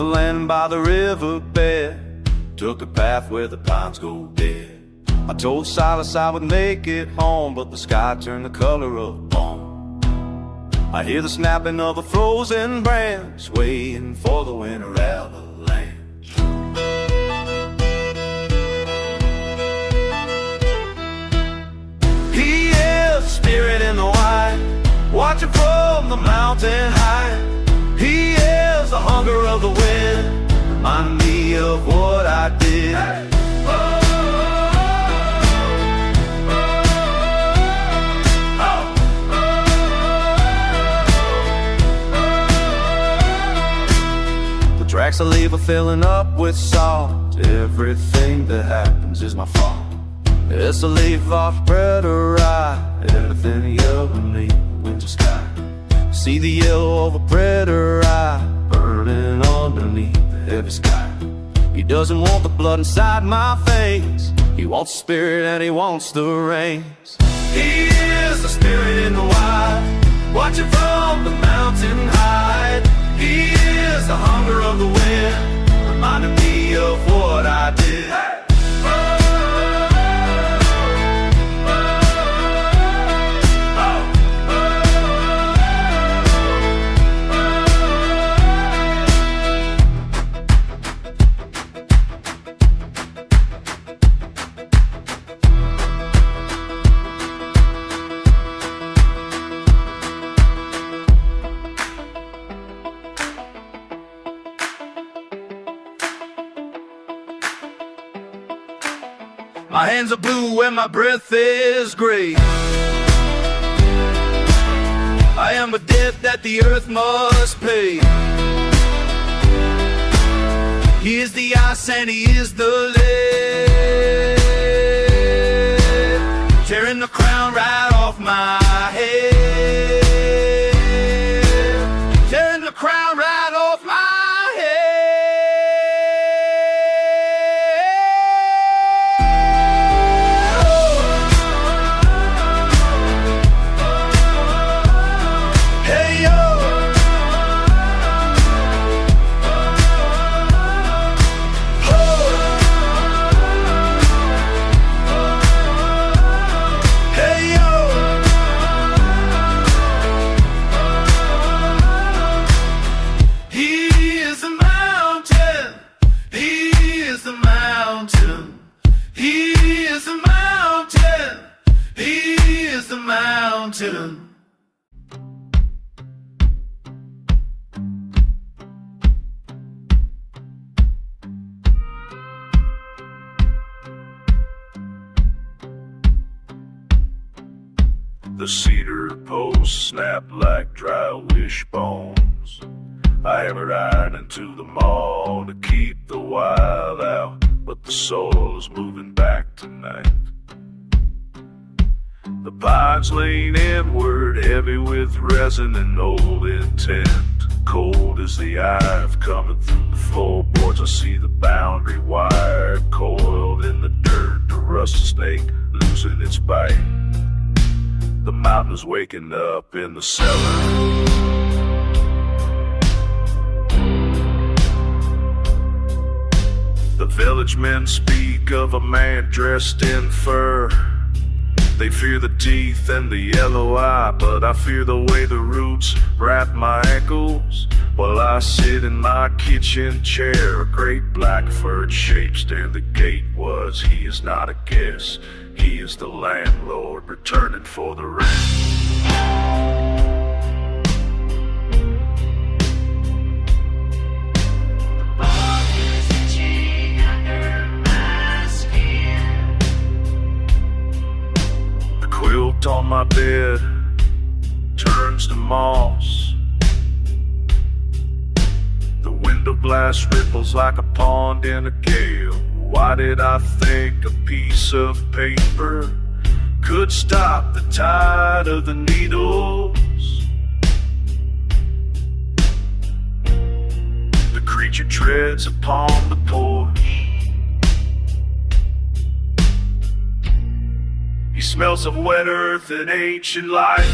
the land by the riverbed, took the path where the pines go dead. I told Silas I would make it home, but the sky turned the color of bone. I hear the snapping of a frozen branch, waiting for the winter avalanche. He is spirit in the white, watching from the mountain high. He is the hunger of the wind, reminding me of what I did. The tracks I leave are filling up with salt. Everything that happens is my fault. It's a leaf off bread or rye, everything you ever need, winter sky. See the yellow of a predator eye burning underneath the heavy sky. He doesn't want the blood inside my veins, he wants the spirit and he wants the rains. He is the spirit in the wild, watching from the mountain height. He is the hunger of the wind, reminding me of what I did. My hands are blue and my breath is gray. I am a debt that the earth must pay. He is the ice and he is the lead, tearing the crown right off my head, tearing the crown right off my head. The cedar posts snap like dry wishbones. I hammered iron into the mall to keep the wild out, but the soul is moving back tonight. The pines lean inward, heavy with resin and old intent. Cold as the I've coming through the floorboards. I see the boundary wire coiled in the dirt, the rusty snake losing its bite. The mountain is waking up in the cellar. The village men speak of a man dressed in fur. They fear the teeth and the yellow eye, but I fear the way the roots wrap my ankles while I sit in my kitchen chair. A great black furred shape stand the gate was. He is not a guest, he is the landlord returning for the rent. Quilt on my bed turns to moss. The window glass ripples like a pond in a gale. Why did I think a piece of paper could stop the tide of the needles? The creature treads upon the porch. He smells of wet earth and ancient lightning.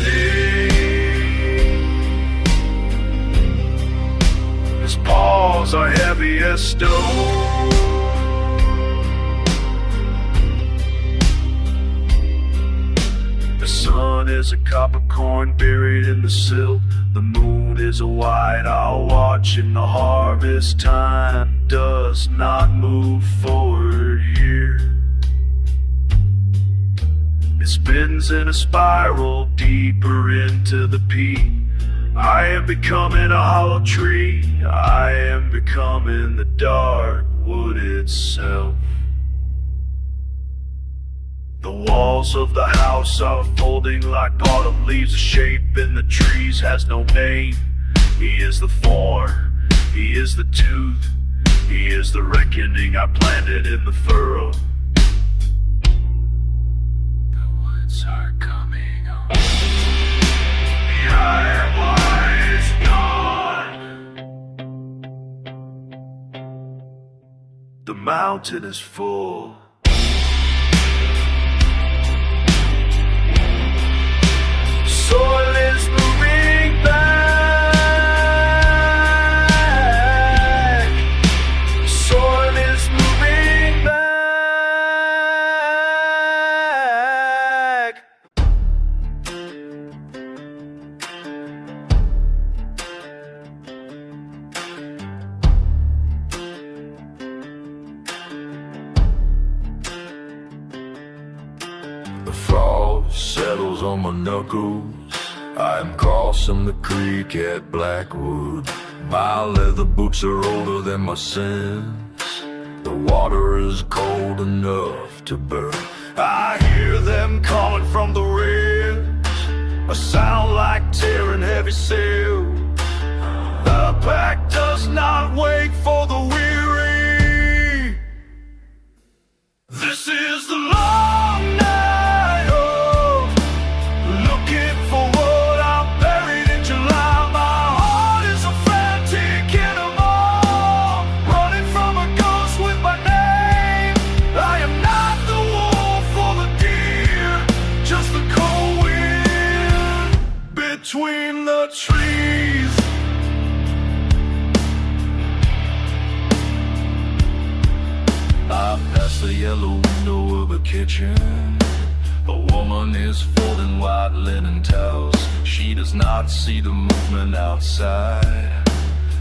His paws are heavy as stone. The sun is a copper coin buried in the silt. The moon is a white owl watching the harvest. Time does not move forward here. It spins in a spiral deeper into the peak. I am becoming a hollow tree. I am becoming the dark wood itself. The walls of the house are folding like autumn leaves. The shape in the trees has no name. He is the thorn, he is the tooth, he is the reckoning I planted in the furrow. The woods are coming on. The iron is gone. The mountain is full. Soil is moving back. Soil is moving back. The frost settles on my knuckles. I am crossing the creek at Blackwood. My leather boots are older than my sins. The water is cold enough to burn. I hear them calling from the ridge, a sound like tearing heavy sails. The pack does not wait for the weary. This is the long night of looking for what I buried in July. My heart is a frantic animal, running from a ghost with my name. I am not the wolf or the deer, just the cold wind between the trees. I pass the yellow window of a kitchen. A woman is folding white linen towels. She does not see the movement outside.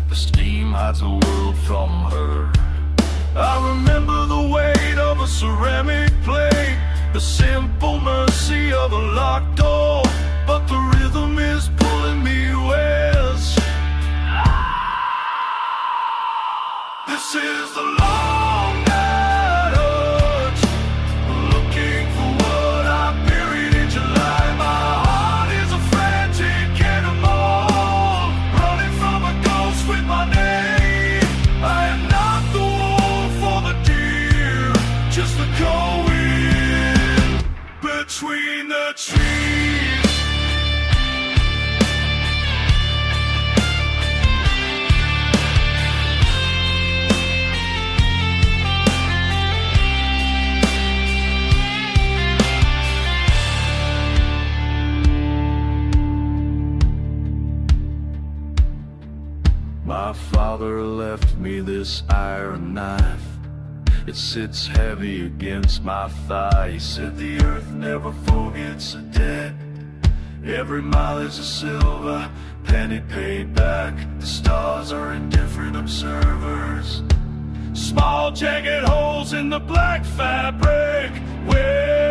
The steam hides the world from her. I remember the weight of a ceramic plate, the simple mercy of a locked door. But the rhythm is pulling me west. This is the long night hunt, looking for what I buried in July. My heart is a frantic animal, running from a ghost with my name. I am not the wolf or the deer, just the cold wind between the trees. My father left me this iron knife. It sits heavy against my thigh. He said the earth never forgets a debt. Every mile is a silver penny paid back. The stars are indifferent observers. Small jagged holes in the black fabric. Where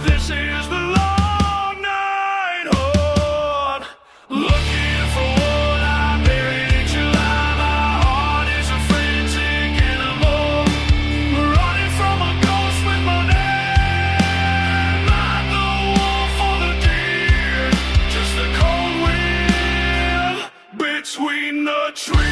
this is the long night hunt, looking for what I buried in July. My heart is a frantic animal, running from a ghost with my name. Not the wolf or the deer, just the cold wind between the trees.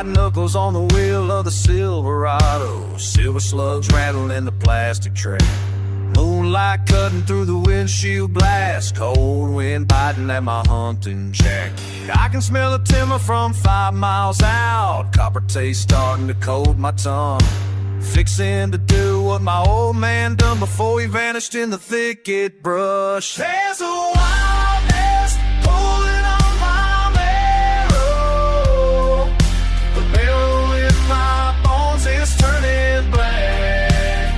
white knuckles on the wheel of the Silverado, silver slugs rattling the plastic tray. Moonlight cutting through the windshield blast, cold wind biting at my hunting jacket. I can smell the timber from 5 miles out, copper taste starting to coat my tongue. Fixing to do what my old man done before he vanished in the thicket brush. There's a wildness pulling on my marrow. The marrow in my bones is turning black.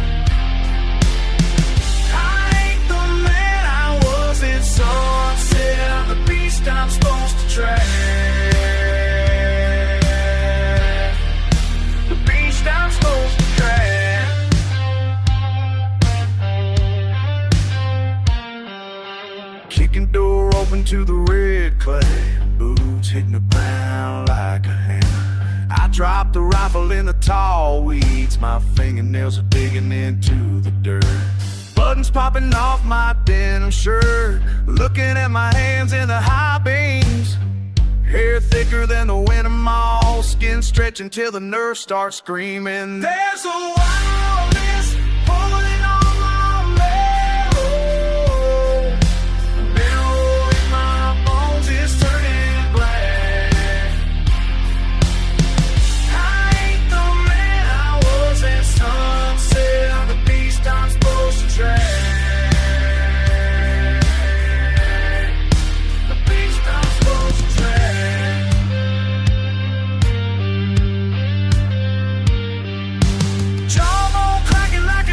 I ain't the man I was in sunset. I'm the beast I'm supposed to track. The beast I'm supposed to track. Kicking door open to the red clay, boots hitting the ground like a hammer. I drop the rifle in the tall weeds, my fingernails are digging into the dirt. Buttons popping off my denim shirt, looking at my hands in the high beams. Hair thicker than the winter moss, skin stretching till the nerves start screaming. There's a wildness pulling on my marrow. The marrow in my bones is turning black. I ain't the man I was at sunset. I'm the beast I'm supposed to track. The beast I'm supposed to track.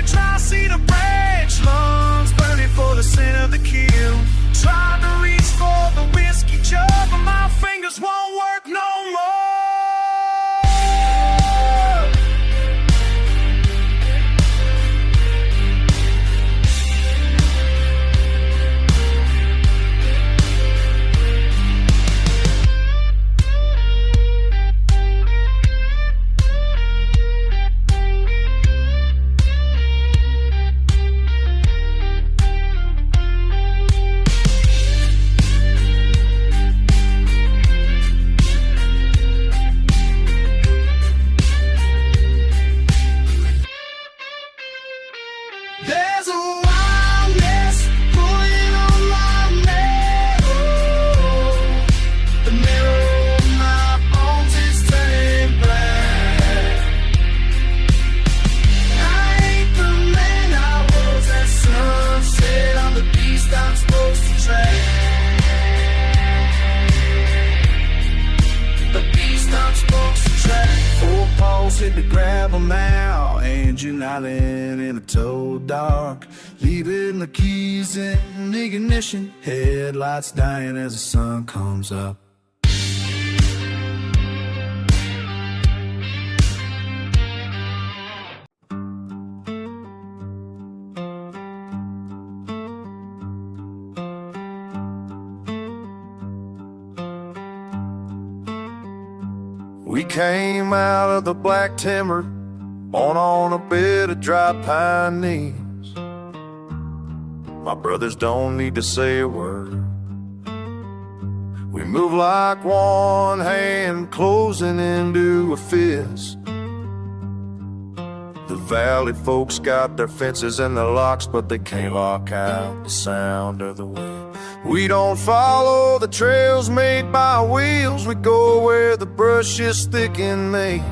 Tri-seed branch, lungs burning for the scent of the kill. Tried to reach for the whiskey jug, but my fingers won't work no more. There's a wildness pulling on my marrow. The marrow in my bones is turning black. I ain't the man I was at sunset. I'm the beast I'm supposed to track. The beast I'm supposed to track. 4 paws hit the gravel now, engine idling in the tow dark, leaving the keys in the ignition, headlights dying as the sun comes up. We came out of the black timber, on a bed of dry pine needles. My brothers don't need to say a word. We move like one hand closing into a fist. The valley folks got their fences and their locks, but they can't lock out the sound of the wind. We don't follow the trails made by wheels, we go where the brush is thick and me.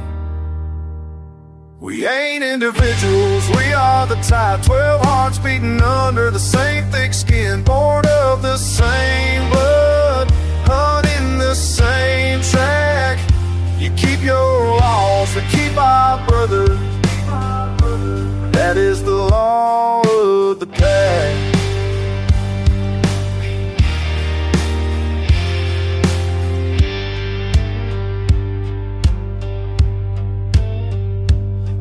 We ain't individuals, we are the type, 12 hearts beating under the same thick skin, born of the same blood, hunting the same track. You keep your laws, we keep our brothers. That is the law of the pack.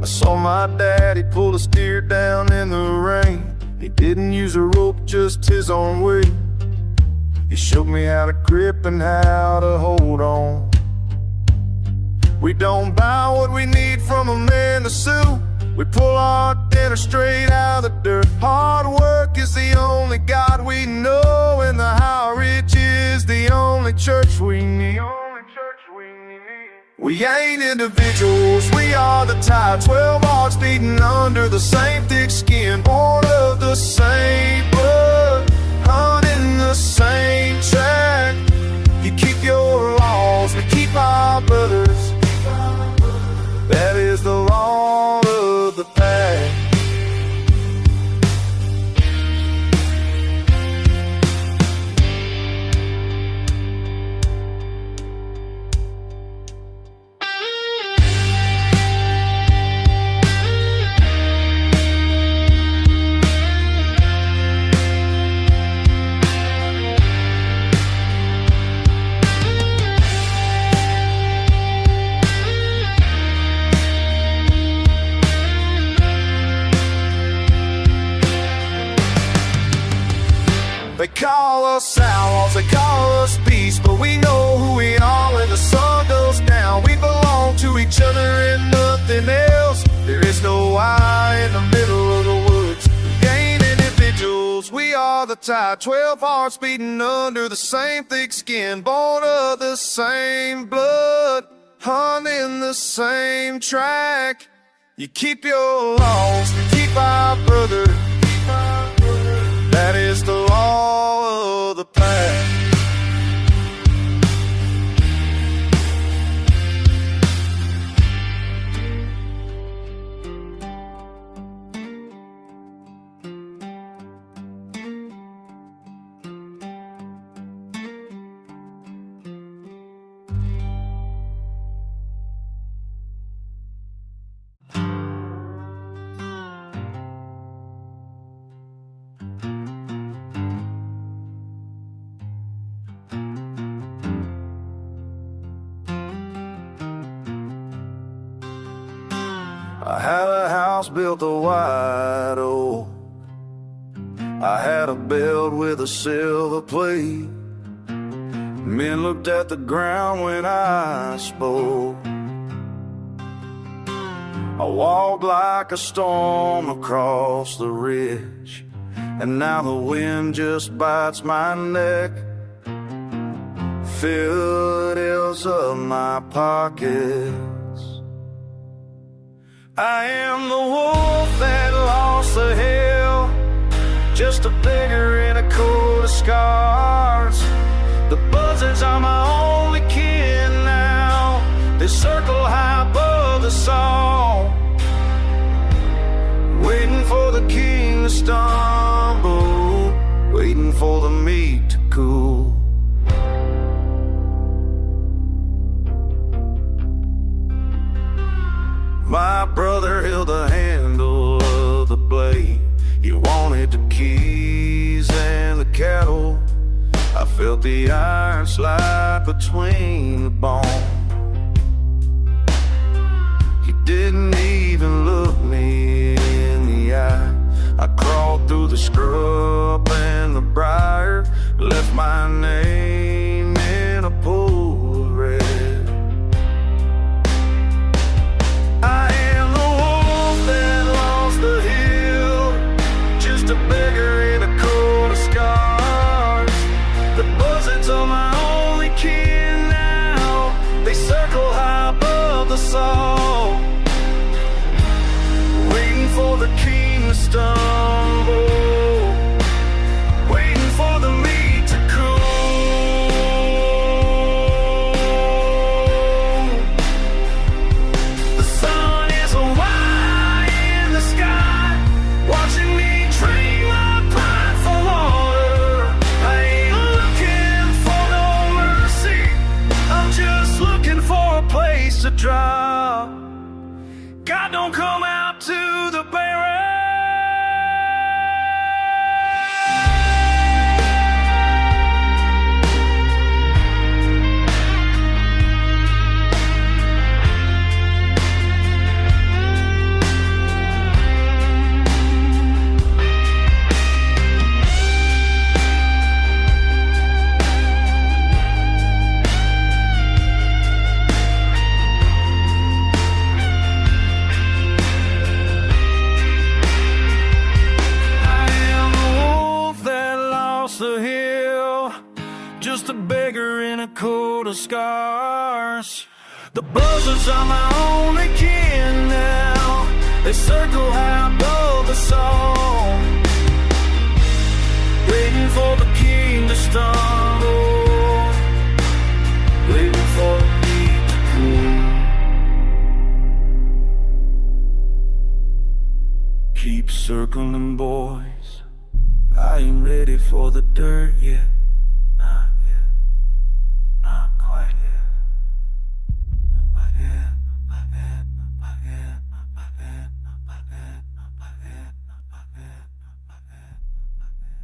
I saw my daddy pull a steer down in the rain. He didn't use a rope, just his own weight. He showed me how to grip and how to hold on. We don't buy what we need from a man to sue. We pull our dinner straight out of the dirt. Hard work is the only God we know, and the High Ridge is the only church we need. We ain't individuals, we are the tide. 12 hearts beating under the same thick skin, born of the same blood, hunting the same track. You keep your laws, we keep our brothers. That is the law of the pack. They call us outlaws, they call us beasts, but we know who we are when the sun goes down. We belong to each other and nothing else. There is no I in the middle of the woods. We ain't individuals, we are the tide. 12 hearts beating under the same thick skin, born of the same blood, hunting the same track. You keep your laws, we keep our brother. That is the law of the pack. I had a house built of white oak. I had a belt with a silver plate. Men looked at the ground when I spoke. I walked like a storm across the ridge, and now the wind just bites my neck. Fills up my pockets. I am the wolf that lost the hill, just a beggar in a coat of scars. The buzzards are my only kin now. They circle high above the song, waiting for the king to stumble, waiting for the meat to cool. My brother held the handle of the blade. He wanted the keys and the cattle. I felt the iron slide between the bone. He didn't even look me in the eye. I crawled through the scrub and the briar, left my name in a pool of red. I am the wolf that lost the hill, just a beggar in a coat of scars. The buzzards are my only kin now. They circle high above the song, waiting for the king to stumble, waiting for the meat to cool. The sun is a wide in the sky, watching me train my pride for water. I ain't looking for no mercy, I'm just looking for a place to drop. God don't come out to the barren. The hill, just a beggar in a coat of scars. The buzzards are my only kin now. They circle high above the song, waiting for the king to stumble, waiting for me to cool. Keep circling, boys. I ain't ready for the dirt yet. Not yet. Not quite yet. Not yet. Not yet. Not yet. Not yet. Not yet. Not yet. Not yet. Not yet.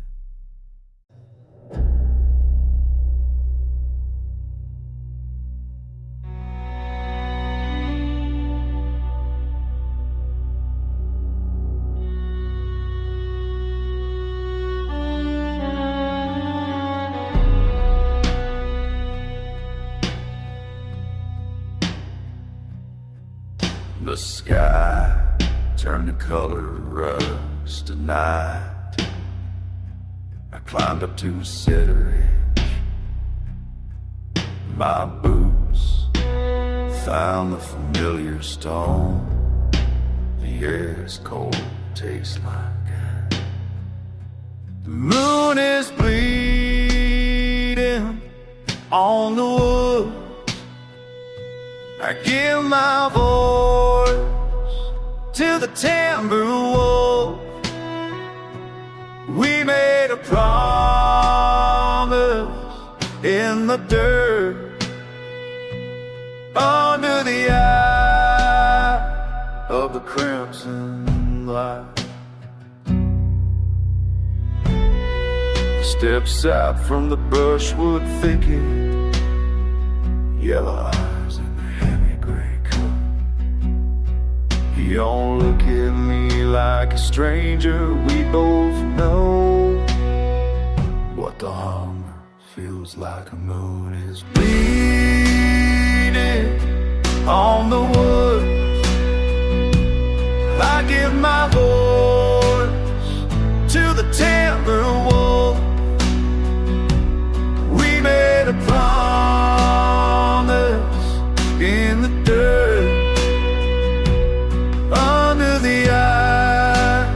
The sky turned the color rust at night. I climbed up to a cedar ridge. My boots found the familiar stone. The air is cold, tastes like it. The moon is bleeding on the wood. I give my voice to the timber wolf. We made a promise in the dirt, under the eye of the crimson light. Steps out from the brushwood thicket, yellow eyes in the heavy gray coat. You don't look at me like a stranger. We both know what the hunger feels like. A moon is bleeding on the wood. I give my voice to the timber wolf. We made a promise in the dirt, under the eye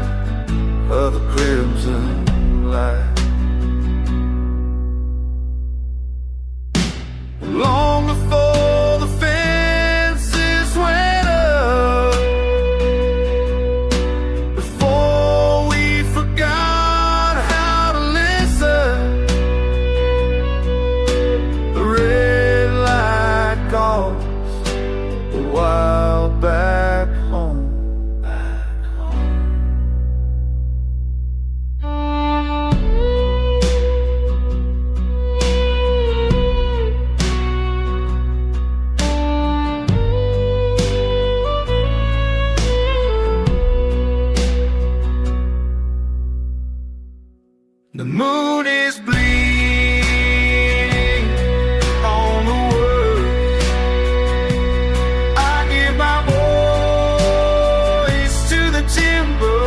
of the crimson light. Long before the fences went up, before we forgot how to listen, the red light calls a while back home. The moon is bleeding on the world. I give my voice to the timber.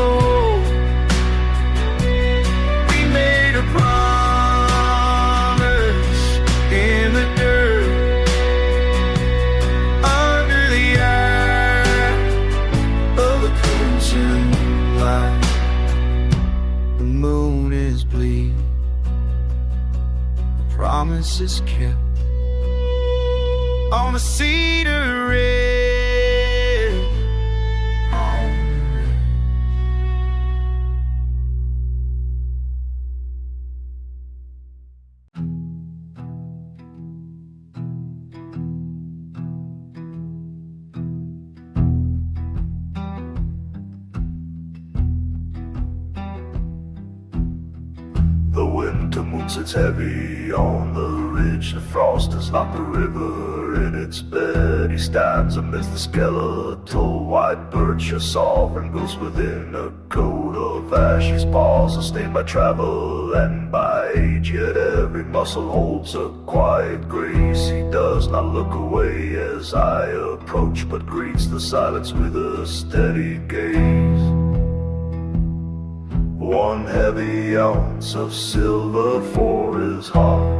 We made a promise in the dirt, under the eye of the crimson light. The moon is bleeding, the promise is kept on the cedar ridge. The winter moon sits heavy on the ridge. The frost has locked the river in its bed. He stands amidst the skeletal white birch. A sovereign ghost within a coat of ash. His paws are stained by travel and by age, yet every muscle holds a quiet grace. He does not look away as I approach, but greets the silence with a steady gaze. One heavy ounce of silver for his heart.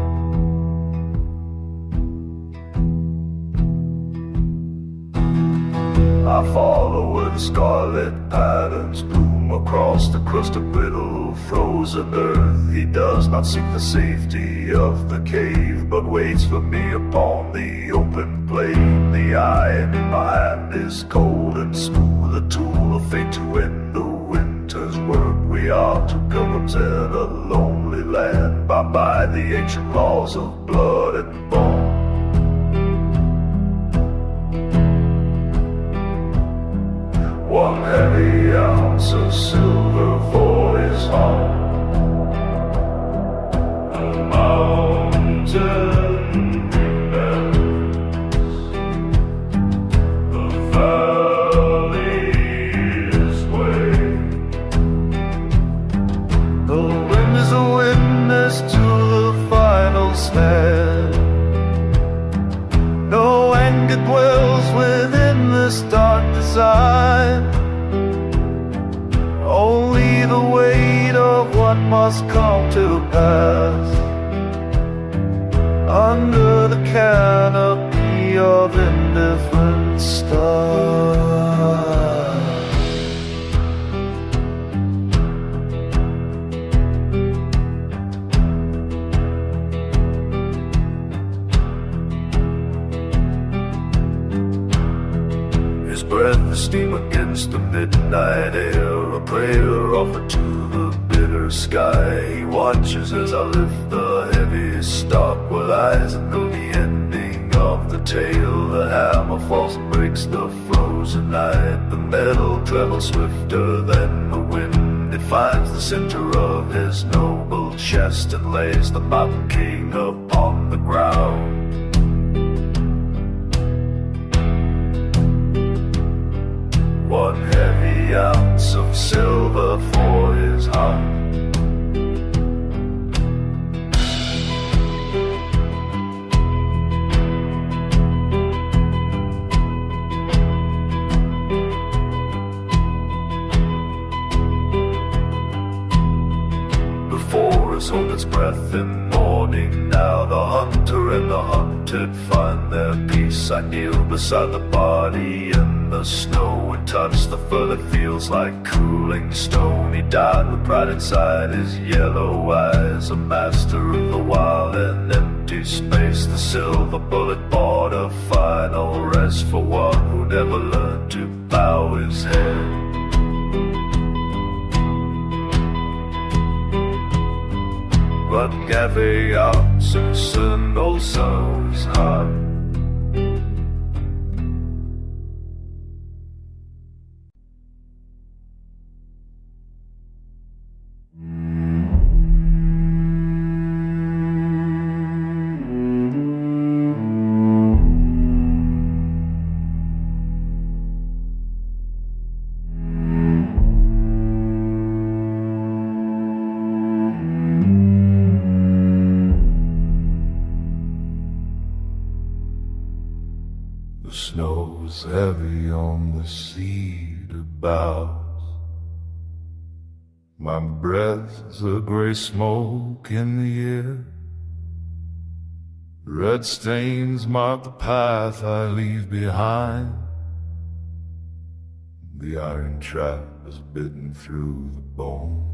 I follow where the scarlet patterns bloom across the crust of brittle frozen earth. He does not seek the safety of the cave, but waits for me upon the open plain. The iron in my hand is cold and smooth, a tool of fate to end the winter's work. We are two pilgrims in a lonely land, bound by the ancient laws of blood and bone. One heavy ounce of silver for his heart. A mountain ends, the valley is way. The wind is a witness to the final stand. No anger dwells within this dark design, only the weight of what must come to pass. Under the canopy of indifferent stars. His breath is steam against the midnight air, a prayer offered to the bitter sky. He watches as I lift the heavy stock, while eyes know the ending of the tale. The hammer falls and breaks the frozen night. The metal travels swifter than the wind. It finds the center of his noble chest and lays the mountain king upon the ground. One heavy ounce of silver for his heart. Before us hold its breath in mourning now. The hunter and the hunted find their peace. I kneel beside the body in the snow and touch the fur that feels like cooling stone. He died with pride inside his yellow eyes, a master of the wild and empty space. The silver bullet bought a final rest for one who never learned to bow his head. But every ounce of sin also is hard. The snow's heavy on the cedar boughs. My breath's a gray smoke in the air. Red stains mark the path I leave behind. The iron trap is bitten through the bone.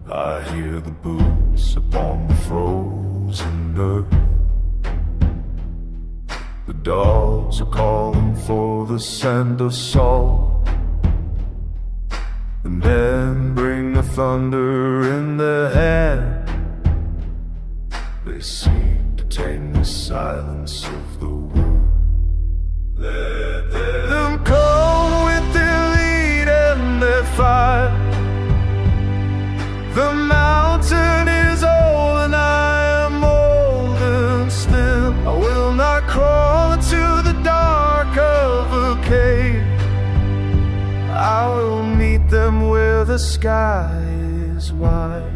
I hear the boots upon the frozen earth. The dogs are calling for the scent of salt. The men bring the thunder in their hand. They seek to tame the silence of the world. Let them come with their lead and their fire. The mountain is old and I am old and still. I will not crawl into the dark of a cave. I will meet them where the sky is wide.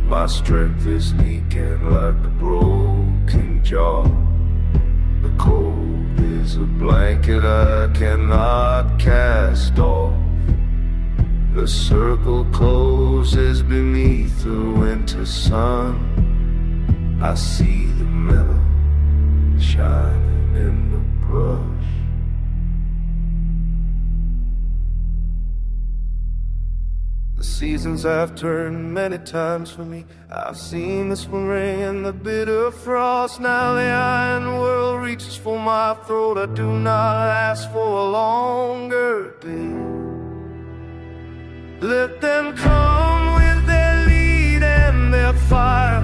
My strength is leaking like a broken jaw. The cold is a blanket I cannot cast off. The circle closes beneath the winter sun. I see the metal shining in the brush. The seasons have turned many times for me. I've seen the spring rain and the bitter frost. Now the iron world reaches for my throat. I do not ask for a longer day. Let them come with their lead and their fire.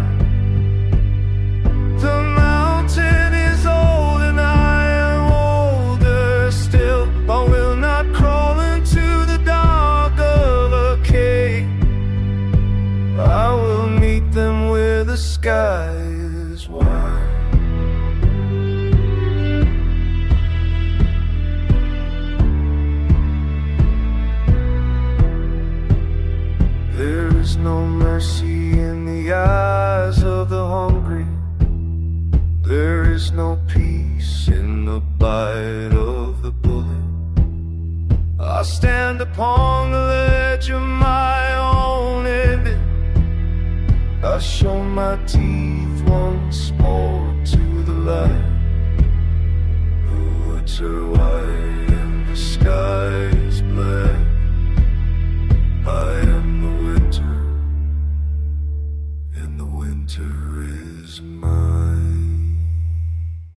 The mountain is old and I am older still. I will not crawl into the dark of a cave. I will meet them where the sky is wide. There is no mercy in the eyes of the hungry. There is no peace in the bite of the bullet. I stand upon the ledge of my own ending. I show my teeth once more to the light. The woods are white and the sky is black. I am the winter, and the winter is mine.